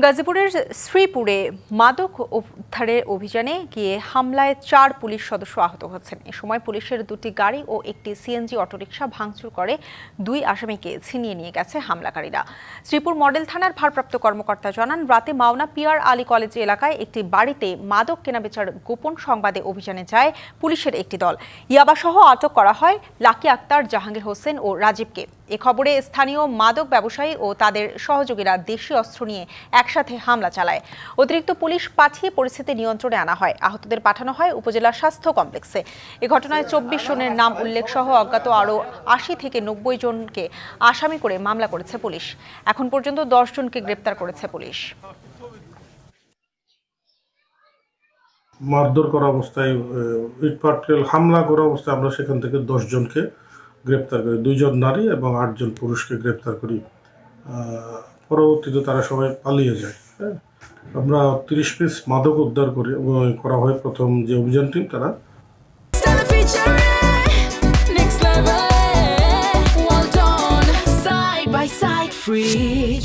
গাজীপুরের শ্রীপুরে মাদক উদ্ধারের অভিযানে গিয়ে হামলায় 4 পুলিশ সদস্য আহত হয়েছেন। এ সময় পুলিশের 2টি গাড়ি ও একটি সিএনজি অটোরিকশা ভাঙচুর করে 2 আসামিকে ছিনিয়ে নিয়ে গেছে হামলাকারীরা। শ্রীপুর মডেল থানার ভারপ্রাপ্ত কর্মকর্তা জানান, রাতে মাওনা পিআর আলী কলেজ এলাকায় একটি বাড়িতে মাদক কেনাবেচার গোপন সংবাদে অভিযানে যায় পুলিশের একটি দল। ইয়াবাসহ আটক করা হয় লাকি আক্তার, জাহাঙ্গীর হোসেন ও রাজীবকে। এ খবরে স্থানীয় মাদক ব্যবসায়ী ও তাদের সহযোগীরা দেশীয় অস্ত্র নিয়ে একসাথে হামলা চালায়। অতিরিক্ত পুলিশ পাঠিয়ে পরিস্থিতি নিয়ন্ত্রণে আনা হয়। আহতদের পাঠানো হয় উপজেলা স্বাস্থ্য কমপ্লেক্সে। এ ঘটনায় 24 জনের নাম উল্লেখ সহ অজ্ঞাত আরও 80 থেকে 90 জনকে আসামি করে মামলা করেছে পুলিশ। এখন পর্যন্ত 10 জনকে গ্রেপ্তার করেছে পুলিশ। মারধর করা অবস্থায়, ইটপাটকেল হামলা করা অবস্থায় আমরা সেখান থেকে 10 জনকে গ্রেপ্তার করি। 2 জন নারী এবং 8 জন পুরুষকে গ্রেপ্তার করি। পরবর্তীতে তারা সবাই পালিয়ে যায়। আমরা 30 পিস মাদক উদ্ধার করা হয় প্রথম যে অভিযান টিম তারা।